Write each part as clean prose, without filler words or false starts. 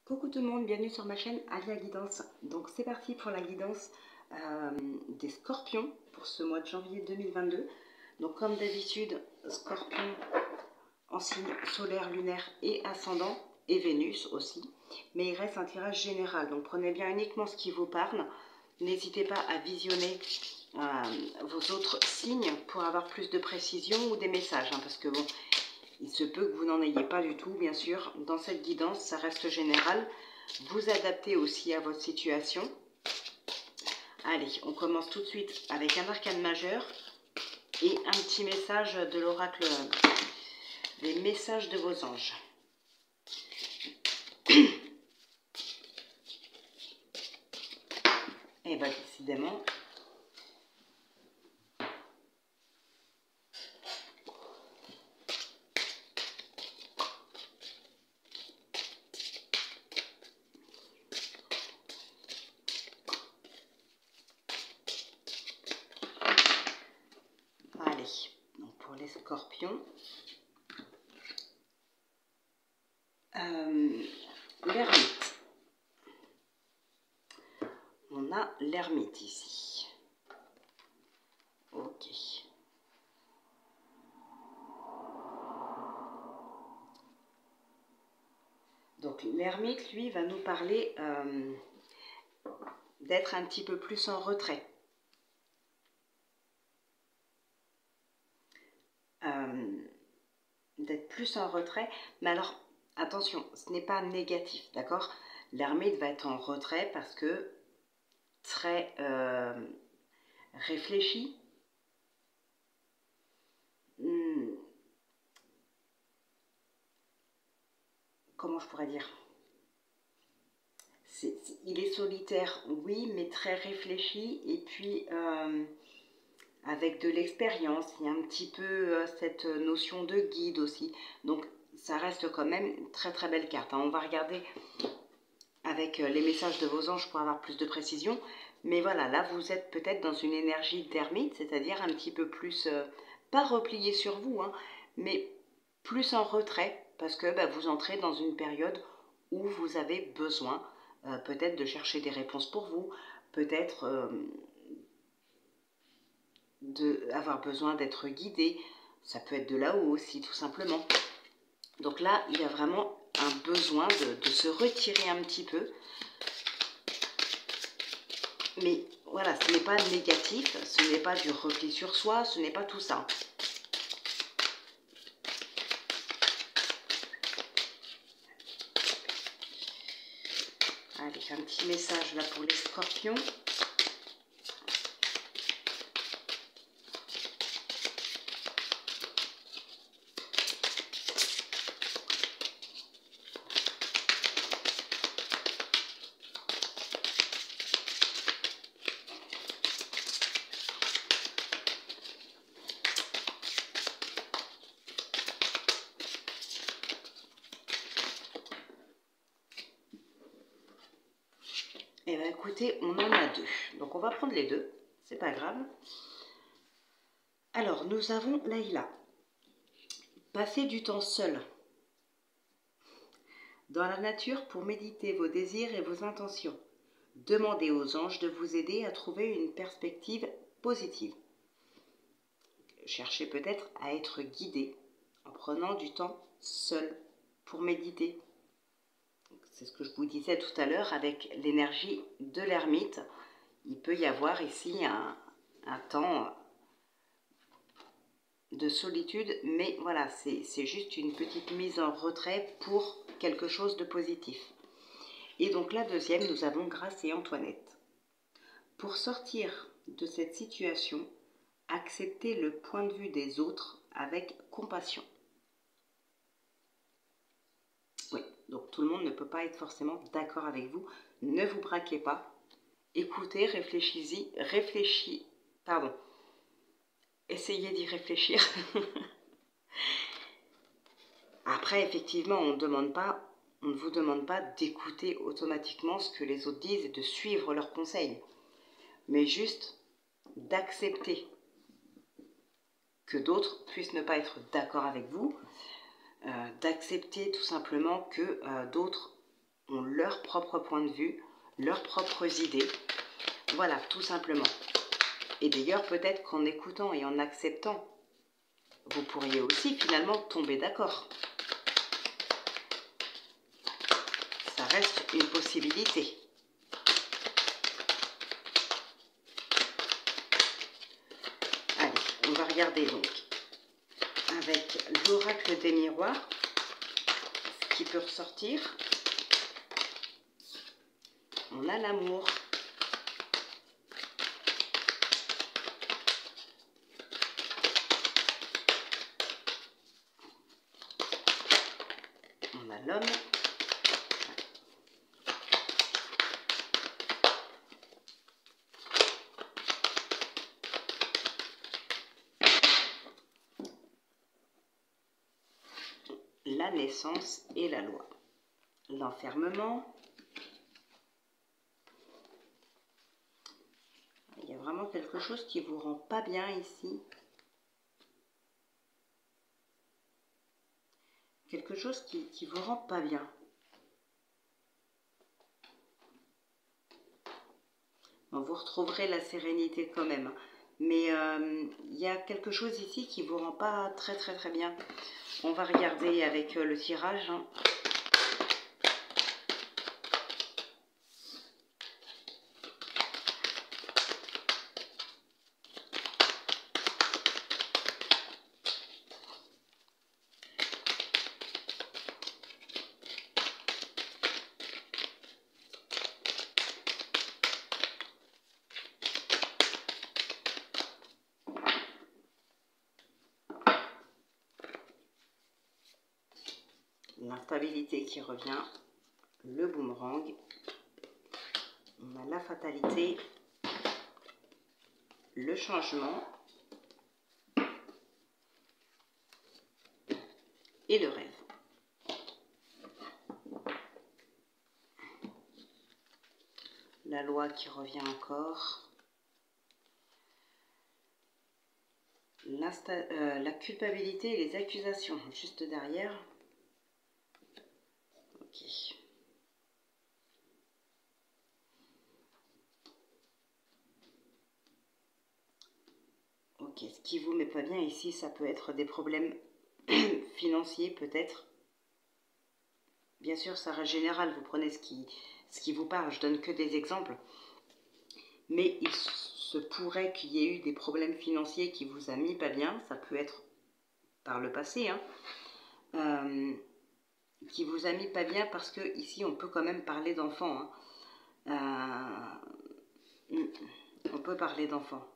Coucou tout le monde, bienvenue sur ma chaîne Alia Guidance. Donc c'est parti pour la guidance des scorpions pour ce mois de janvier 2022. Donc comme d'habitude, scorpion en signe solaire, lunaire et ascendant, et Vénus aussi. Mais il reste un tirage général, donc prenez bien uniquement ce qui vous parle. N'hésitez pas à visionner vos autres signes pour avoir plus de précision ou des messages, hein, parce que bon, il se peut que vous n'en ayez pas du tout, bien sûr. Dans cette guidance, ça reste général. Vous adaptez aussi à votre situation. Allez, on commence tout de suite avec un arcane majeur et un petit message de l'oracle, des messages de vos anges. Et bien, décidément, allez, donc pour les scorpions, l'ermite. On a l'ermite ici. Ok. Donc l'ermite, lui, va nous parler d'être un petit peu plus en retrait. D'être plus en retrait, mais alors attention, ce n'est pas négatif, d'accord? L'ermite va être en retrait parce que très réfléchi, comment je pourrais dire, il est solitaire, oui, mais très réfléchi, et puis avec de l'expérience, il y a un petit peu cette notion de guide aussi, donc ça reste quand même une très très belle carte, hein. On va regarder avec les messages de vos anges pour avoir plus de précision, mais voilà, là vous êtes peut-être dans une énergie d'ermite, c'est-à-dire un petit peu plus, pas replié sur vous, hein, mais plus en retrait, parce que vous entrez dans une période où vous avez besoin peut-être de chercher des réponses pour vous, peut-être d'avoir besoin d'être guidé, ça peut être de là-haut aussi tout simplement. Donc là, il y a vraiment un besoin de se retirer un petit peu. Mais voilà, ce n'est pas négatif, ce n'est pas du repli sur soi, ce n'est pas tout ça. Allez, un petit message là pour les scorpions. Eh bien écoutez, on en a deux. Donc on va prendre les deux, c'est pas grave. Alors nous avons Layla. Passez du temps seul dans la nature pour méditer vos désirs et vos intentions. Demandez aux anges de vous aider à trouver une perspective positive. Cherchez peut-être à être guidé en prenant du temps seul pour méditer. C'est ce que je vous disais tout à l'heure avec l'énergie de l'ermite. Il peut y avoir ici un temps de solitude, mais voilà, c'est juste une petite mise en retrait pour quelque chose de positif. Et donc la deuxième, nous avons Grace et Antoinette. Pour sortir de cette situation, acceptez le point de vue des autres avec compassion. Oui, donc tout le monde ne peut pas être forcément d'accord avec vous. Ne vous braquez pas. Écoutez, essayez d'y réfléchir. Après, effectivement, on ne vous demande pas d'écouter automatiquement ce que les autres disent et de suivre leurs conseils, mais juste d'accepter que d'autres puissent ne pas être d'accord avec vous, d'accepter tout simplement que d'autres ont leur propre point de vue, leurs propres idées. Voilà, tout simplement. Et d'ailleurs, peut-être qu'en écoutant et en acceptant, vous pourriez aussi finalement tomber d'accord. Ça reste une possibilité. Allez, on va regarder donc avec l'oracle des miroirs ce qui peut ressortir. On a l'amour. On a l'homme. La naissance et la loi. L'enfermement. Il y a vraiment quelque chose qui vous rend pas bien ici. Quelque chose qui vous rend pas bien. Bon, vous retrouverez la sérénité quand même. Mais il y a quelque chose ici qui vous rend pas très bien. On va regarder avec le tirage. L'instabilité qui revient, le boomerang, on a la fatalité, le changement et le rêve. La loi qui revient encore, la culpabilité et les accusations juste derrière. Ok. Ok, ce qui vous met pas bien ici, ça peut être des problèmes financiers peut-être. Bien sûr, ça reste général, vous prenez ce qui vous parle, je donne que des exemples. Mais il se pourrait qu'il y ait eu des problèmes financiers qui vous a mis pas bien, ça peut être par le passé, hein, qui vous a mis pas bien parce que ici on peut quand même parler d'enfants. Hein. On peut parler d'enfants.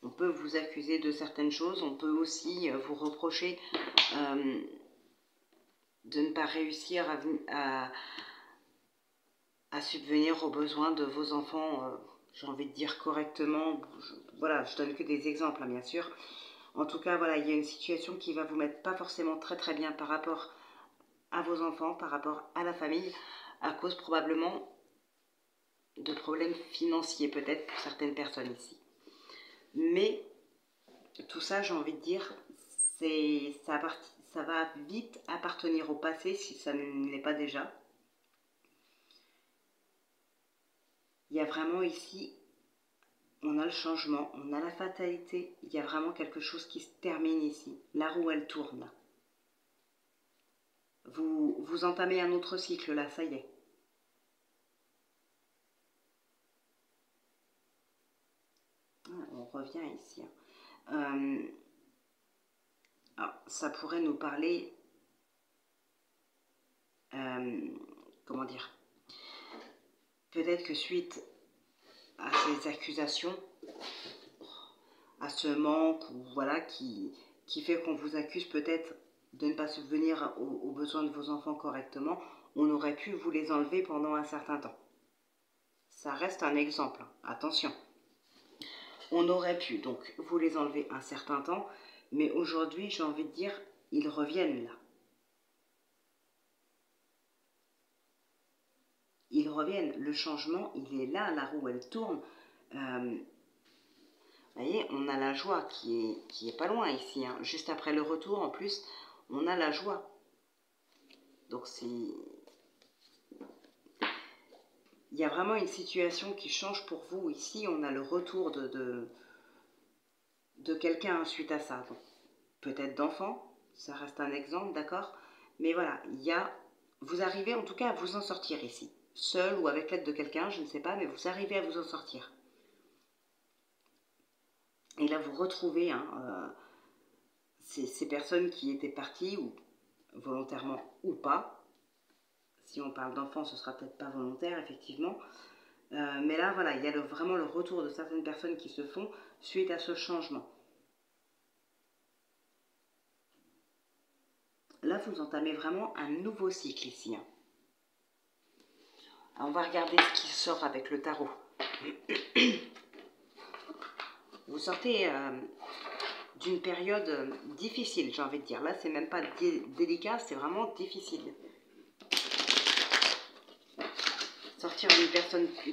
On peut vous accuser de certaines choses, on peut aussi vous reprocher de ne pas réussir à subvenir aux besoins de vos enfants, j'ai envie de dire correctement. Voilà, je donne que des exemples, hein, bien sûr. En tout cas, voilà, il y a une situation qui va vous mettre pas forcément très bien par rapport à vos enfants, par rapport à la famille, à cause probablement de problèmes financiers, peut-être pour certaines personnes ici. Mais tout ça, j'ai envie de dire, ça va vite appartenir au passé si ça ne l'est pas déjà. Il y a vraiment ici, on a le changement, on a la fatalité, il y a vraiment quelque chose qui se termine ici. La roue, elle tourne. Vous entamez un autre cycle là, ça y est. On revient ici. Alors, ça pourrait nous parler, comment dire, peut-être que suite à ces accusations, à ce manque, ou voilà, qui fait qu'on vous accuse peut-être de ne pas subvenir aux besoins de vos enfants correctement, on aurait pu vous les enlever pendant un certain temps. Ça reste un exemple, attention. On aurait pu donc vous les enlever un certain temps, mais aujourd'hui, j'ai envie de dire, ils reviennent là. Ils reviennent, le changement, il est là, la roue, elle tourne. Vous voyez, on a la joie qui est pas loin ici. Hein. Juste après le retour, en plus, on a la joie. Donc, il y a vraiment une situation qui change pour vous. Ici, on a le retour de quelqu'un suite à ça. Peut-être d'enfant, ça reste un exemple, d'accord? Mais voilà, vous arrivez en tout cas à vous en sortir ici. Seul ou avec l'aide de quelqu'un, je ne sais pas, mais vous arrivez à vous en sortir. Et là, vous retrouvez ces personnes qui étaient parties, ou volontairement ou pas. Si on parle d'enfants, ce sera peut-être pas volontaire, effectivement. Mais là, voilà, il y a vraiment le retour de certaines personnes qui se font suite à ce changement. Là, vous entamez vraiment un nouveau cycle ici. Hein. Alors, on va regarder ce qui sort avec le tarot. Vous sortez d'une période difficile, j'ai envie de dire. Là, c'est même pas délicat, c'est vraiment difficile. Sortir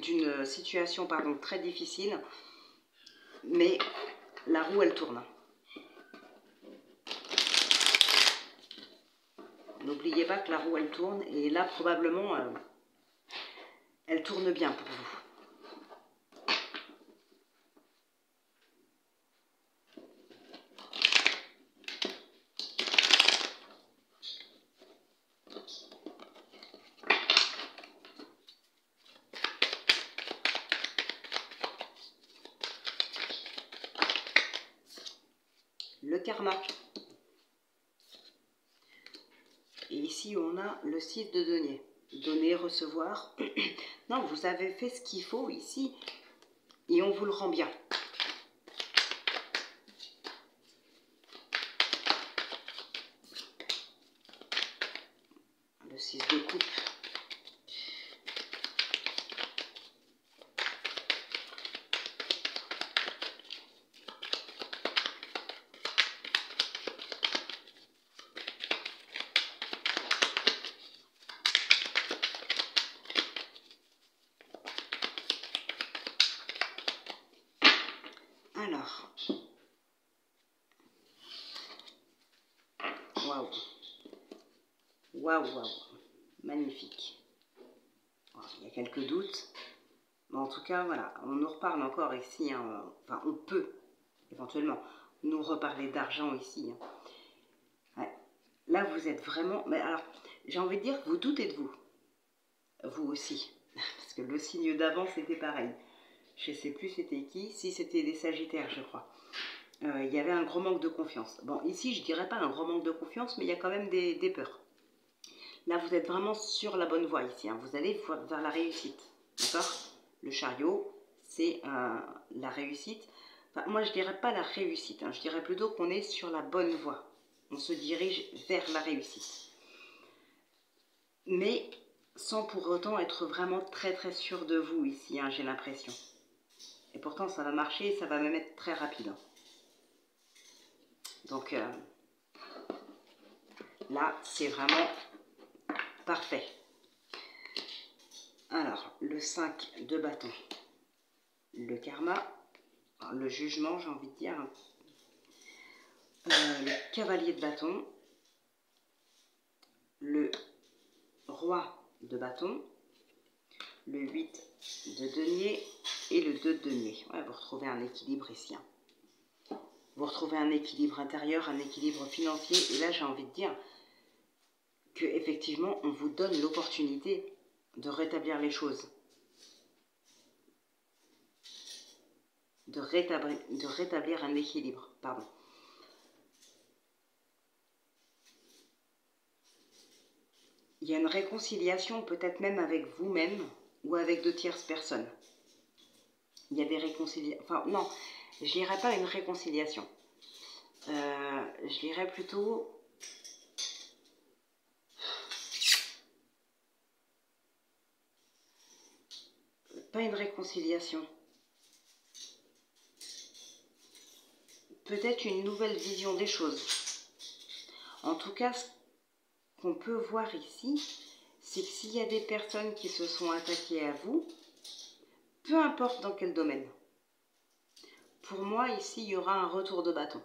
d'une situation très difficile, mais la roue, elle tourne. N'oubliez pas que la roue, elle tourne, et là, probablement, elle tourne bien pour vous. Le karma. Et ici, on a le 6 de denier. Donner, recevoir. Non, vous avez fait ce qu'il faut ici et on vous le rend bien. Le 6 de coupe. Alors, waouh, waouh, waouh, magnifique. Alors, il y a quelques doutes, mais en tout cas, voilà, on nous reparle encore ici, hein, enfin, on peut éventuellement nous reparler d'argent ici. Hein. Ouais. Là, vous êtes vraiment, mais alors, j'ai envie de dire, vous doutez de vous, vous aussi, parce que le signe d'avant, c'était pareil. Je ne sais plus c'était qui, si c'était des Sagittaires, je crois. Il y avait un gros manque de confiance. Bon, ici, je dirais pas un gros manque de confiance, mais il y a quand même des peurs. Là, vous êtes vraiment sur la bonne voie ici. Hein. Vous allez vers la réussite. D'accord? Le chariot, c'est la réussite. Enfin, moi, je dirais pas la réussite. Hein. Je dirais plutôt qu'on est sur la bonne voie. On se dirige vers la réussite. Mais sans pour autant être vraiment très très sûr de vous ici, hein, j'ai l'impression. Et pourtant, ça va marcher, ça va même être très rapide. Hein. Donc là, c'est vraiment parfait. Alors, le 5 de bâton, le karma, le jugement, j'ai envie de dire, le cavalier de bâton, le roi de bâton, le 8 de denier et le 2 de denier. Ouais, vous retrouvez un équilibre ici. Hein. Vous retrouvez un équilibre intérieur, un équilibre financier. Et là, j'ai envie de dire que effectivement, on vous donne l'opportunité de rétablir les choses. De rétablir un équilibre. Pardon. Il y a une réconciliation peut-être même avec vous-même ou avec de tierces personnes. Il y a des réconciliations. Enfin, non, je dirais pas une réconciliation. Je dirais plutôt... Pas une réconciliation. Peut-être une nouvelle vision des choses. En tout cas, ce qu'on peut voir ici, c'est que s'il y a des personnes qui se sont attaquées à vous, peu importe dans quel domaine, pour moi, ici, il y aura un retour de bâton.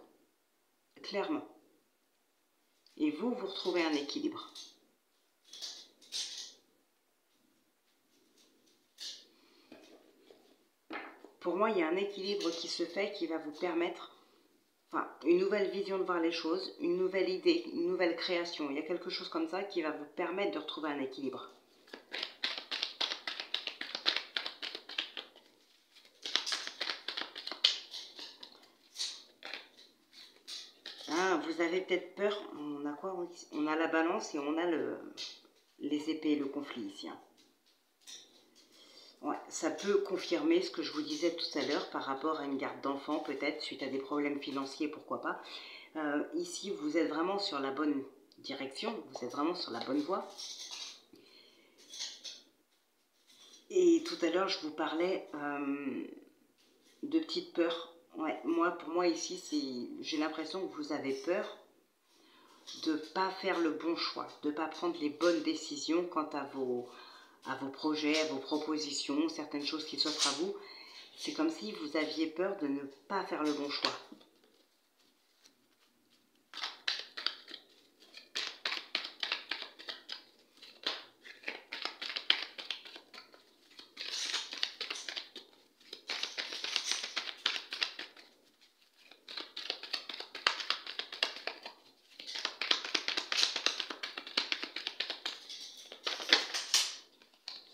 Clairement. Et vous retrouvez un équilibre. Pour moi, il y a un équilibre qui se fait, qui va vous permettre, enfin, une nouvelle vision de voir les choses, une nouvelle idée, une nouvelle création. Il y a quelque chose comme ça qui va vous permettre de retrouver un équilibre. Ah, vous avez peut-être peur. On a quoi? On a la balance et on a les épées, le conflit ici. Hein. Ouais, ça peut confirmer ce que je vous disais tout à l'heure par rapport à une garde d'enfant, peut-être, suite à des problèmes financiers, pourquoi pas. Ici, vous êtes vraiment sur la bonne direction, vous êtes vraiment sur la bonne voie. Et tout à l'heure, je vous parlais de petites peurs. Ouais, pour moi ici, j'ai l'impression que vous avez peur de ne pas faire le bon choix, de ne pas prendre les bonnes décisions quant à vos projets, à vos propositions, certaines choses qui s'offrent à vous. C'est comme si vous aviez peur de ne pas faire le bon choix.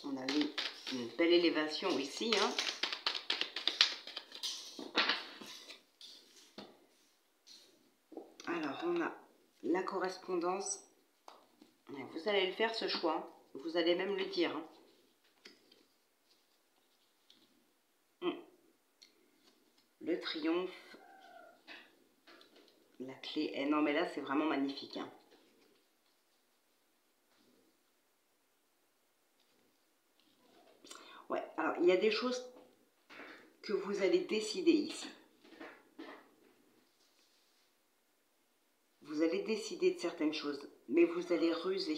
On a eu une belle élévation ici. Hein. Alors, on a la correspondance. Vous allez le faire, ce choix. Vous allez même le dire. Hein. Le triomphe. La clé. Eh non, mais là, c'est vraiment magnifique. Hein. Ouais, alors, il y a des choses que vous allez décider ici. Vous allez décider de certaines choses, mais vous allez ruser.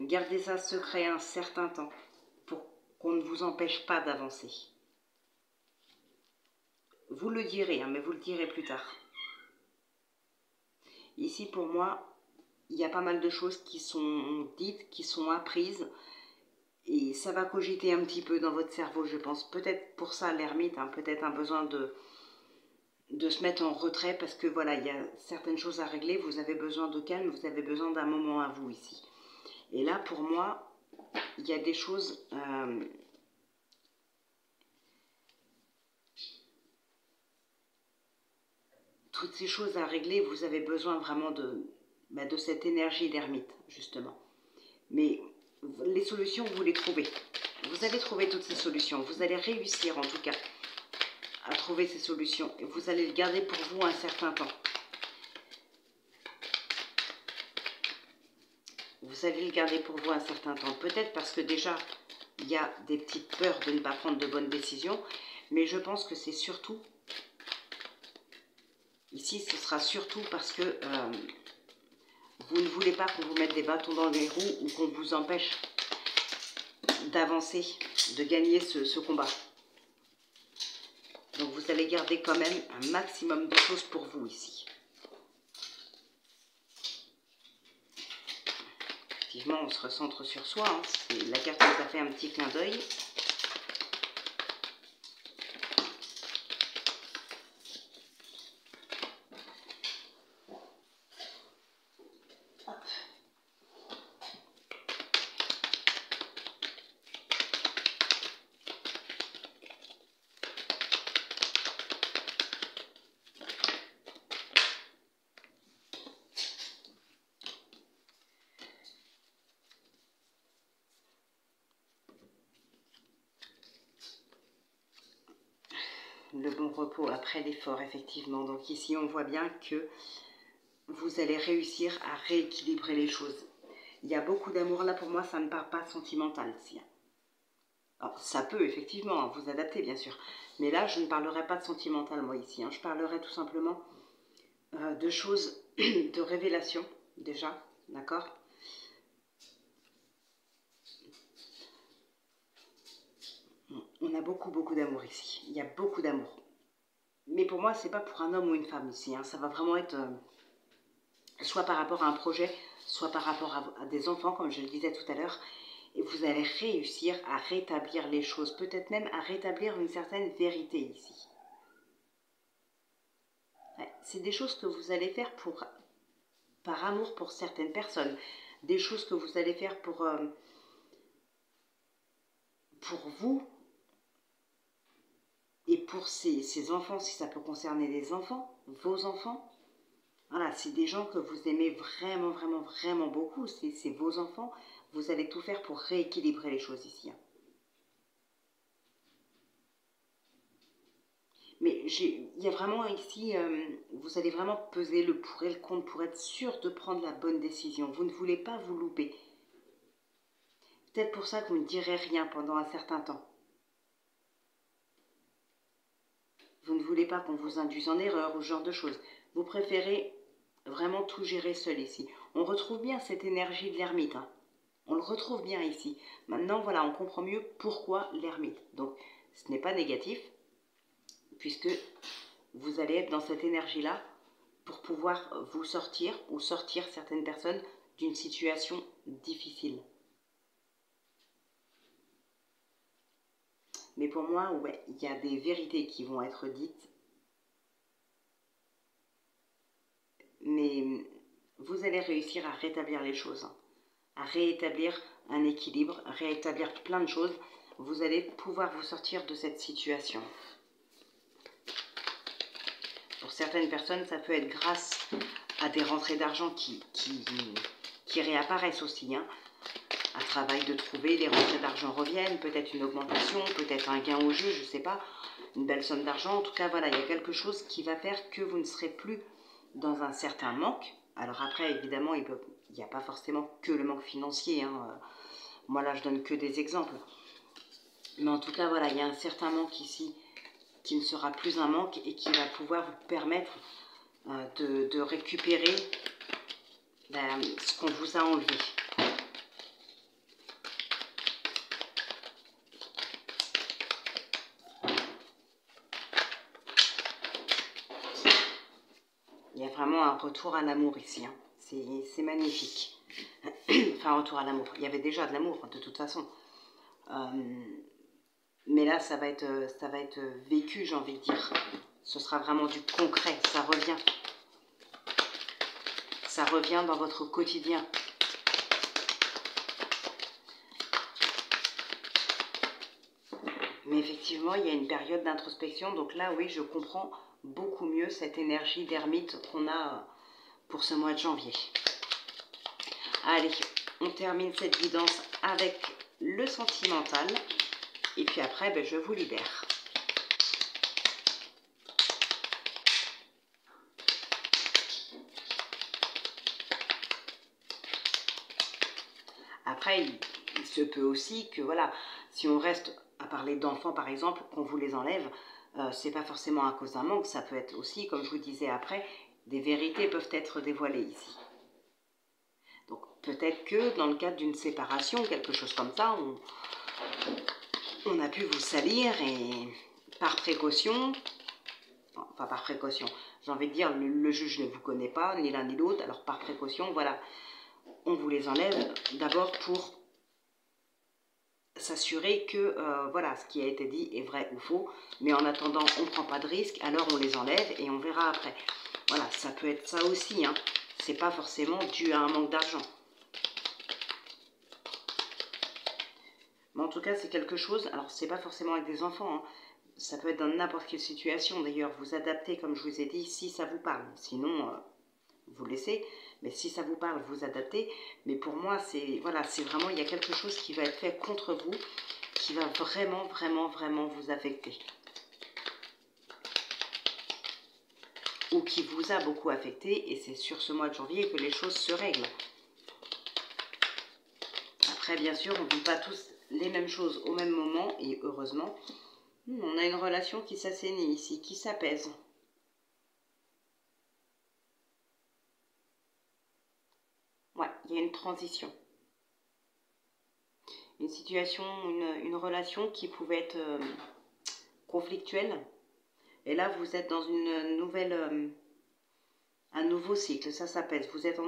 Gardez ça secret un certain temps pour qu'on ne vous empêche pas d'avancer. Vous le direz, hein, mais vous le direz plus tard. Ici, pour moi, il y a pas mal de choses qui sont dites, qui sont apprises, et ça va cogiter un petit peu dans votre cerveau, je pense. Peut-être pour ça, l'ermite, hein, peut-être un besoin de se mettre en retrait, parce que voilà, il y a certaines choses à régler, vous avez besoin de calme, vous avez besoin d'un moment à vous ici. Et là, pour moi, il y a des choses... toutes ces choses à régler, vous avez besoin vraiment de cette énergie d'ermite, justement. Mais les solutions, vous les trouvez. Vous allez trouver toutes ces solutions. Vous allez réussir, en tout cas, à trouver ces solutions. Et vous allez le garder pour vous un certain temps. Vous allez le garder pour vous un certain temps. Peut-être parce que déjà, il y a des petites peurs de ne pas prendre de bonnes décisions. Mais je pense que c'est surtout... Ici, ce sera surtout parce que vous ne voulez pas qu'on vous mette des bâtons dans les roues ou qu'on vous empêche d'avancer, de gagner ce combat. Donc vous allez garder quand même un maximum de choses pour vous ici. Effectivement, on se recentre sur soi. Hein. La carte nous a fait un petit clin d'œil. Le bon repos après l'effort, effectivement. Donc ici, on voit bien que vous allez réussir à rééquilibrer les choses. Il y a beaucoup d'amour là, pour moi, ça ne part pas sentimental ici. Alors, ça peut effectivement vous adapter, bien sûr. Mais là, je ne parlerai pas de sentimental, moi, ici. Hein. Je parlerai tout simplement de choses, de révélation, déjà, d'accord? On a beaucoup, beaucoup d'amour ici. Il y a beaucoup d'amour. Mais pour moi, c'est pas pour un homme ou une femme ici, hein. Ça va vraiment être soit par rapport à un projet, soit par rapport à des enfants, comme je le disais tout à l'heure. Et vous allez réussir à rétablir les choses, peut-être même à rétablir une certaine vérité ici. Ouais, c'est des choses que vous allez faire par amour pour certaines personnes, des choses que vous allez faire pour vous et pour ces enfants, si ça peut concerner les enfants, vos enfants. Voilà, c'est des gens que vous aimez vraiment, vraiment, vraiment beaucoup, c'est vos enfants. Vous allez tout faire pour rééquilibrer les choses ici, hein. Mais il y a vraiment ici, vous allez vraiment peser le pour et le contre pour être sûr de prendre la bonne décision. Vous ne voulez pas vous louper. Peut-être pour ça que vous ne direz rien pendant un certain temps. Vous ne voulez pas qu'on vous induise en erreur ou ce genre de choses. Vous préférez vraiment tout gérer seul ici. On retrouve bien cette énergie de l'ermite, hein. On le retrouve bien ici. Maintenant, voilà, on comprend mieux pourquoi l'ermite. Donc, ce n'est pas négatif, puisque vous allez être dans cette énergie-là pour pouvoir vous sortir ou sortir certaines personnes d'une situation difficile. Mais pour moi, ouais, il y a des vérités qui vont être dites, mais vous allez réussir à rétablir les choses, hein, à rétablir un équilibre, à rétablir plein de choses. Vous allez pouvoir vous sortir de cette situation. Pour certaines personnes, ça peut être grâce à des rentrées d'argent qui réapparaissent aussi, hein. Un travail de trouver, les rentrées d'argent reviennent, peut-être une augmentation, peut-être un gain au jeu, je ne sais pas, une belle somme d'argent. En tout cas, voilà, il y a quelque chose qui va faire que vous ne serez plus dans un certain manque. Alors après, évidemment, il n'y a pas forcément que le manque financier, hein. Moi, là, je donne que des exemples. Mais en tout cas, voilà, il y a un certain manque ici qui ne sera plus un manque et qui va pouvoir vous permettre de récupérer ce qu'on vous a enlevé. Il y a vraiment un retour à l'amour ici, hein. C'est magnifique. Enfin, un retour à l'amour. Il y avait déjà de l'amour, de toute façon. Mais là, ça va être vécu, j'ai envie de dire. Ce sera vraiment du concret, ça revient. Ça revient dans votre quotidien. Mais effectivement, il y a une période d'introspection. Donc là, oui, je comprends beaucoup mieux cette énergie d'ermite qu'on a pour ce mois de janvier. Allez, on termine cette guidance avec le sentimental. Et puis après, ben, je vous libère. Après, il se peut aussi que, voilà, si on reste à parler d'enfants, par exemple, qu'on vous les enlève, c'est pas forcément à cause d'un manque, ça peut être aussi, comme je vous disais après, des vérités peuvent être dévoilées ici. Donc, peut-être que dans le cadre d'une séparation, quelque chose comme ça, on a pu vous salir et par précaution, enfin par précaution, j'ai envie de dire, le juge ne vous connaît pas, ni l'un ni l'autre, alors par précaution, voilà, on vous les enlève d'abord pour s'assurer que voilà, ce qui a été dit est vrai ou faux, mais en attendant, on ne prend pas de risque, alors on les enlève et on verra après. Voilà, ça peut être ça aussi, hein. C'est pas forcément dû à un manque d'argent. Mais en tout cas, c'est quelque chose, alors c'est pas forcément avec des enfants, hein. Ça peut être dans n'importe quelle situation, d'ailleurs, vous adaptez, comme je vous ai dit, si ça vous parle. Sinon, vous laissez, mais si ça vous parle, vous adaptez. Mais pour moi, c'est voilà, c'est vraiment, il y a quelque chose qui va être fait contre vous, qui va vraiment, vraiment, vraiment vous affecter. Ou qui vous a beaucoup affecté, et c'est sur ce mois de janvier que les choses se règlent. Après, bien sûr, on ne vit pas tous les mêmes choses au même moment, et heureusement, on a une relation qui s'assainit ici, qui s'apaise. Ouais, il y a une transition. Une situation, une relation qui pouvait être conflictuelle, Et là, vous êtes dans une nouvelle, un nouveau cycle, ça s'appelle. Vous êtes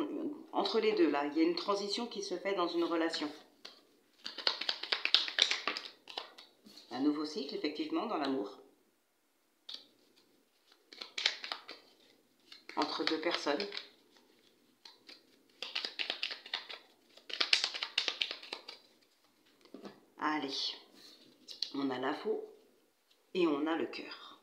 entre les deux, là. Il y a une transition qui se fait dans une relation. Un nouveau cycle, effectivement, dans l'amour. Entre deux personnes. Allez, on a l'info et on a le cœur.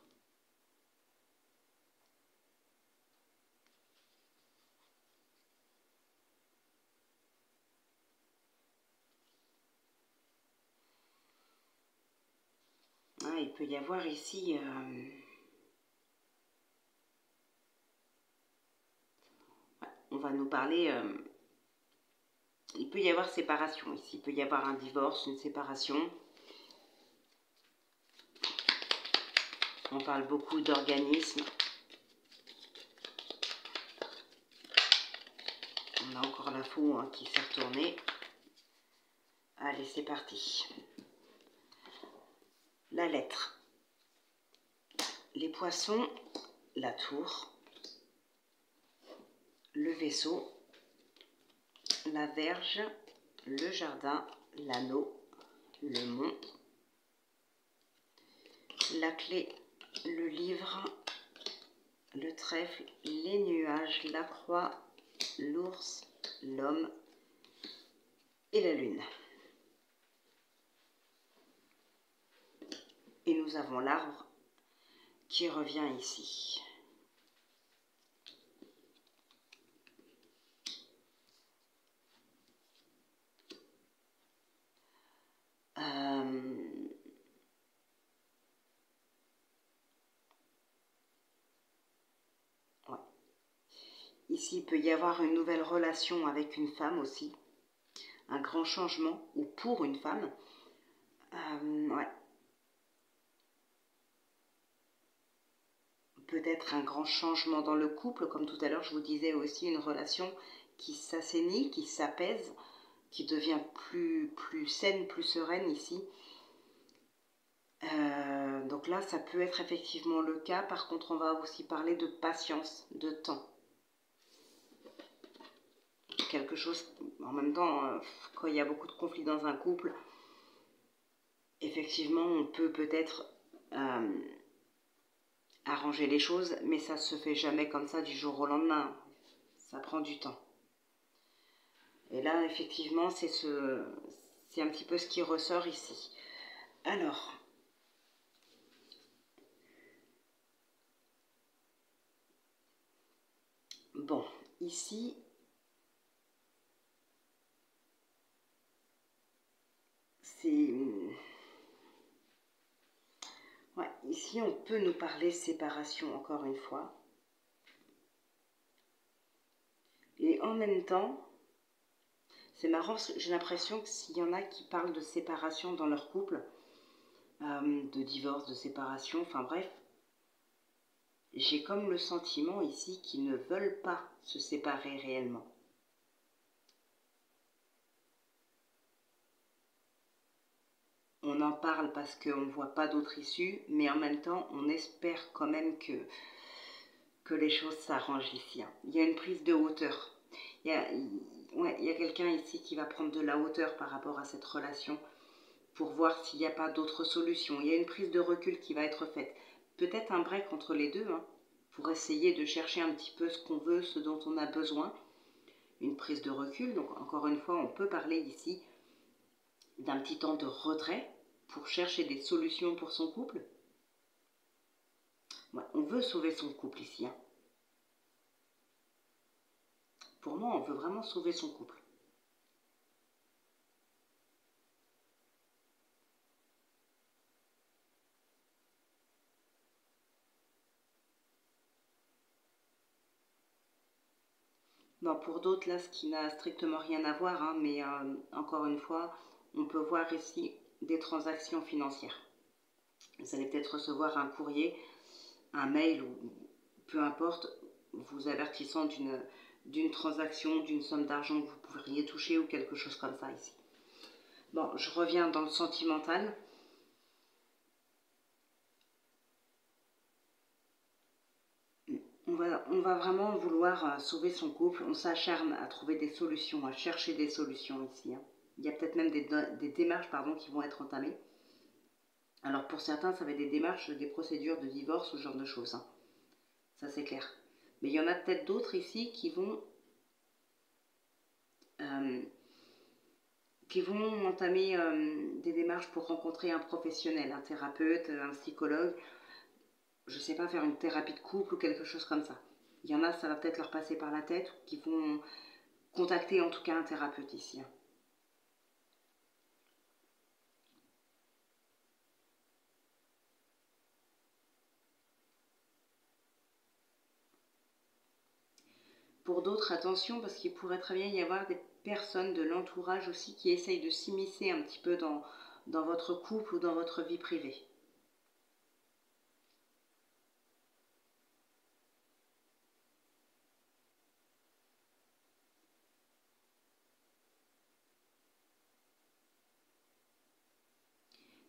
Ah, il peut y avoir ici... on va nous parler... il peut y avoir séparation ici. Il peut y avoir un divorce, une séparation. On parle beaucoup d'organisme. On a encore l'info hein, qui s'est retournée. Allez, c'est parti. La lettre. Les poissons, la tour, le vaisseau, la verge, le jardin, l'anneau, le mont, la clé, le livre, le trèfle, les nuages, la croix, l'ours, l'homme et la lune. Et nous avons l'arbre qui revient ici. Ouais. Ici, il peut y avoir une nouvelle relation avec une femme aussi. Un grand changement, ou pour une femme. Ouais. Peut-être un grand changement dans le couple, comme tout à l'heure je vous disais aussi, une relation qui s'assainit, qui s'apaise, qui devient plus saine, plus sereine ici. Donc là, ça peut être effectivement le cas. Par contre, on va aussi parler de patience, de temps. Quelque chose, en même temps, quand il y a beaucoup de conflits dans un couple, effectivement, on peut peut-être arranger les choses, mais ça ne se fait jamais comme ça du jour au lendemain. Ça prend du temps. Et là, effectivement, c'est un petit peu ce qui ressort ici. Alors, bon, ici, c'est... Ouais, ici, on peut nous parler séparation, encore une fois. Et en même temps, c'est marrant, parce que j'ai l'impression que s'il y en a qui parlent de séparation dans leur couple, de divorce, de séparation, enfin bref, j'ai comme le sentiment ici qu'ils ne veulent pas se séparer réellement. On en parle parce qu'on ne voit pas d'autre issue, mais en même temps, on espère quand même que les choses s'arrangent ici. Il y a une prise de hauteur. Il y a quelqu'un ici qui va prendre de la hauteur par rapport à cette relation pour voir s'il n'y a pas d'autres solutions. Il y a une prise de recul qui va être faite. Peut-être un break entre les deux, hein, pour essayer de chercher un petit peu ce qu'on veut, ce dont on a besoin. Une prise de recul, donc encore une fois, on peut parler ici d'un petit temps de retrait pour chercher des solutions pour son couple. Ouais, on veut sauver son couple ici. Hein. Pour moi, on veut vraiment sauver son couple. Bon, pour d'autres, là, ce qui n'a strictement rien à voir, hein, mais encore une fois, on peut voir ici des transactions financières. Vous allez peut-être recevoir un courrier, un mail ou peu importe, vous avertissant d'une transaction, d'une somme d'argent que vous pourriez toucher ou quelque chose comme ça ici. Bon, je reviens dans le sentimental. on va vraiment vouloir sauver son couple. On s'acharne à trouver des solutions, à chercher des solutions ici. Hein. Il y a peut-être même des démarches qui vont être entamées. Alors pour certains, ça va être des démarches, des procédures de divorce, ce genre de choses. Hein. Ça c'est clair. Mais il y en a peut-être d'autres ici qui vont entamer des démarches pour rencontrer un professionnel, un thérapeute, un psychologue. Je ne sais pas, faire une thérapie de couple ou quelque chose comme ça. Il y en a, ça va peut-être leur passer par la tête, qui vont contacter en tout cas un thérapeute ici. Pour d'autres, attention, parce qu'il pourrait très bien y avoir des personnes de l'entourage aussi qui essayent de s'immiscer un petit peu dans votre couple ou dans votre vie privée.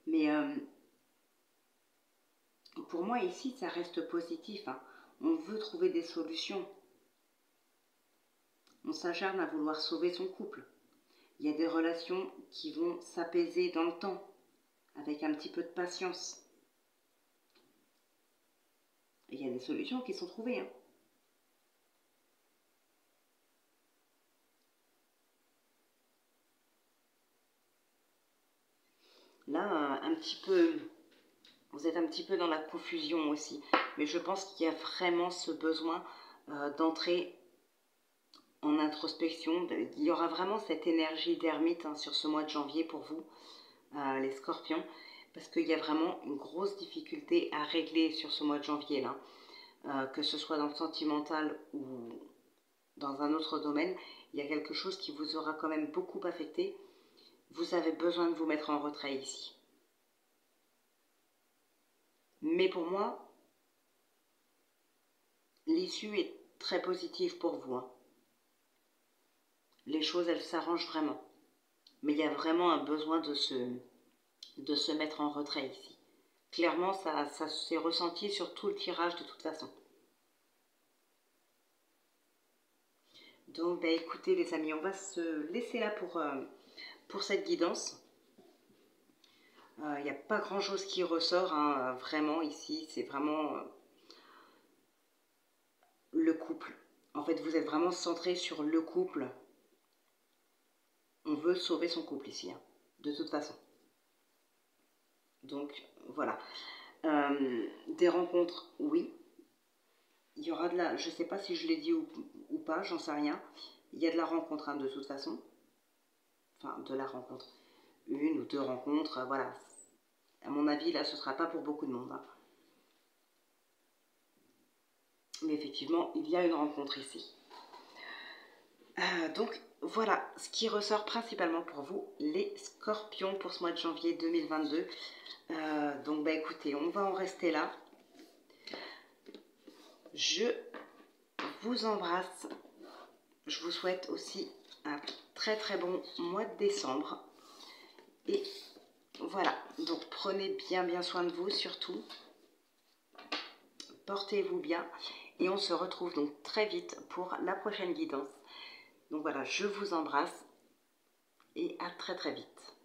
Mais pour moi ici, ça reste positif. Hein. On veut trouver des solutions. On s'acharne à vouloir sauver son couple. Il y a des relations qui vont s'apaiser dans le temps, avec un petit peu de patience. Et il y a des solutions qui sont trouvées. Hein. Là, vous êtes un petit peu dans la confusion aussi. Mais je pense qu'il y a vraiment ce besoin d'entrer en introspection. Il y aura vraiment cette énergie d'ermite sur ce mois de janvier pour vous, les scorpions, parce qu'il y a vraiment une grosse difficulté à régler sur ce mois de janvier là, que ce soit dans le sentimental ou dans un autre domaine. Il y a quelque chose qui vous aura quand même beaucoup affecté. Vous avez besoin de vous mettre en retrait ici. Mais pour moi, l'issue est très positive pour vous. Hein. Les choses, elles s'arrangent vraiment. Mais il y a vraiment un besoin de se mettre en retrait ici. Clairement, ça s'est ressenti sur tout le tirage de toute façon. Donc, écoutez les amis, on va se laisser là pour cette guidance. Il n'y a pas grand chose qui ressort, hein, vraiment ici, c'est vraiment le couple. En fait, vous êtes vraiment centré sur le couple. On veut sauver son couple ici, hein, de toute façon. Donc, voilà. Des rencontres, oui. Il y aura de la... Je ne sais pas si je l'ai dit ou pas, j'en sais rien. Il y a de la rencontre, hein, de toute façon. Enfin, de la rencontre. Une ou deux rencontres, voilà. À mon avis, là, ce ne sera pas pour beaucoup de monde. Hein. Mais effectivement, il y a une rencontre ici. Donc, voilà ce qui ressort principalement pour vous, les scorpions, pour ce mois de janvier 2022. Donc, écoutez, on va en rester là. Je vous embrasse. Je vous souhaite aussi un très très bon mois de décembre. Et voilà, donc prenez bien soin de vous surtout. Portez-vous bien. Et on se retrouve donc très vite pour la prochaine guidance. Donc voilà, je vous embrasse et à très très vite.